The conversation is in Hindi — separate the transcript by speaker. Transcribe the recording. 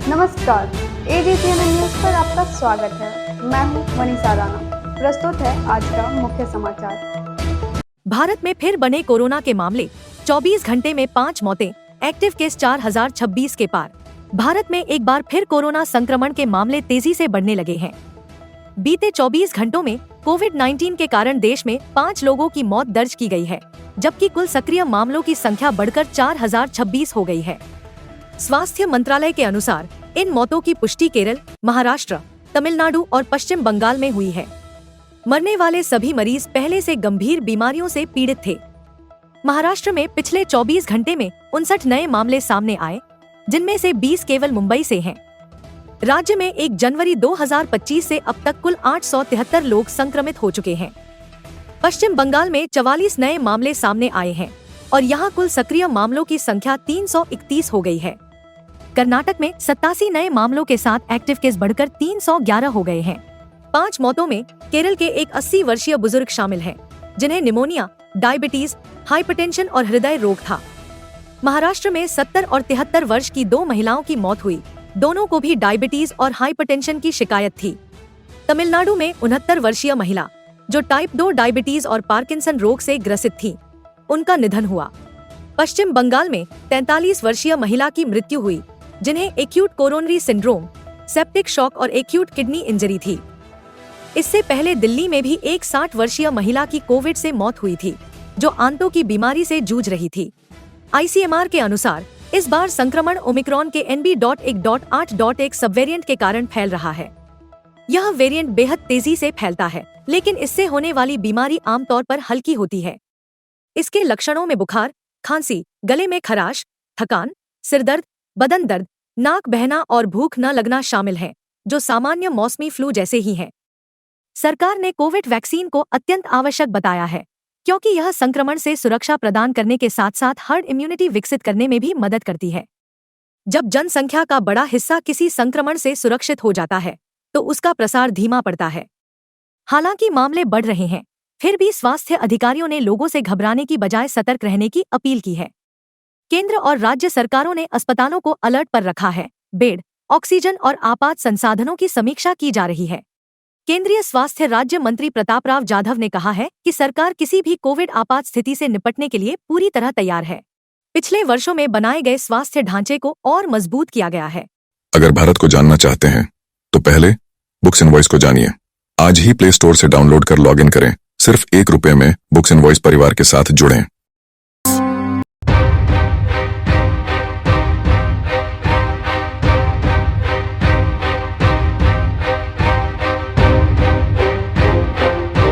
Speaker 1: नमस्कार, AGCN न्यूज पर आपका स्वागत है। मैं हूं मनीषा राणा। प्रस्तुत है आज का मुख्य समाचार।
Speaker 2: भारत में फिर बने कोरोना के मामले, 24 घंटे में 5 मौतें, एक्टिव केस 4026 के पार। भारत में एक बार फिर कोरोना संक्रमण के मामले तेजी से बढ़ने लगे हैं। बीते 24 घंटों में कोविड-19 के कारण देश में 5 लोगों की मौत दर्ज की गई है, जबकि कुल सक्रिय मामलों की संख्या बढ़कर 4026 हो गई है। स्वास्थ्य मंत्रालय के अनुसार इन मौतों की पुष्टि केरल, महाराष्ट्र, तमिलनाडु और पश्चिम बंगाल में हुई है। मरने वाले सभी मरीज पहले से गंभीर बीमारियों से पीड़ित थे। महाराष्ट्र में पिछले 24 घंटे में 59 नए मामले सामने आए, जिनमें से 20 केवल मुंबई से हैं। राज्य में 1 जनवरी 2025 से अब तक कुल 873 लोग संक्रमित हो चुके हैं। पश्चिम बंगाल में 44 नए मामले सामने आए हैं और यहाँ कुल सक्रिय मामलों की संख्या 331 हो गई है। कर्नाटक में 87 नए मामलों के साथ एक्टिव केस बढ़कर 311 हो गए हैं। 5 मौतों में केरल के एक 80 वर्षीय बुजुर्ग शामिल हैं, जिन्हें निमोनिया, डायबिटीज, हाइपरटेंशन और हृदय रोग था। महाराष्ट्र में 70 और 73 वर्ष की 2 महिलाओं की मौत हुई, दोनों को भी डायबिटीज और हाइपरटेंशन की शिकायत थी। तमिलनाडु में 69 वर्षीय महिला, जो टाइप 2 डायबिटीज और पार्किंसन रोग से ग्रसित थी, उनका निधन हुआ। पश्चिम बंगाल में 43 वर्षीय महिला की मृत्यु हुई, जिन्हें acute coronary syndrome, septic shock और एक्यूट किडनी इंजरी थी। इससे पहले दिल्ली में भी एक 60 वर्षीय महिला की कोविड से मौत हुई थी, जो आंतों की बीमारी से जूझ रही थी। ICMR के अनुसार इस बार संक्रमण ओमिक्रॉन के NB.1.8.1 सबवेरिएंट के कारण फैल रहा है। यह वेरिएंट बेहद तेजी से फैलता है, लेकिन इससे होने वाली बीमारी आमतौर पर हल्की होती है। इसके लक्षणों में बुखार, खांसी, गले में खराश, थकान, सिरदर्द, बदन दर्द, नाक बहना और भूख न लगना शामिल हैं, जो सामान्य मौसमी फ्लू जैसे ही हैं। सरकार ने कोविड वैक्सीन को अत्यंत आवश्यक बताया है, क्योंकि यह संक्रमण से सुरक्षा प्रदान करने के साथ साथ हर्ड इम्यूनिटी विकसित करने में भी मदद करती है। जब जनसंख्या का बड़ा हिस्सा किसी संक्रमण से सुरक्षित हो जाता है, तो उसका प्रसार धीमा पड़ता है। हालांकि मामले बढ़ रहे हैं, फिर भी स्वास्थ्य अधिकारियों ने लोगों से घबराने की बजाय सतर्क रहने की अपील की है। केंद्र और राज्य सरकारों ने अस्पतालों को अलर्ट पर रखा है। बेड, ऑक्सीजन और आपात संसाधनों की समीक्षा की जा रही है। केंद्रीय स्वास्थ्य राज्य मंत्री प्रतापराव जाधव ने कहा है कि सरकार किसी भी कोविड आपात स्थिति से निपटने के लिए पूरी तरह तैयार है। पिछले वर्षों में बनाए गए स्वास्थ्य ढांचे को और मजबूत किया गया है।
Speaker 3: अगर भारत को जानना चाहते हैं, तो पहले बुक्स इनवॉइस को जानिए। आज ही प्ले स्टोर से डाउनलोड कर लॉगिन करें। सिर्फ ₹1 में बुक्स इनवॉइस परिवार के साथ जुड़ें।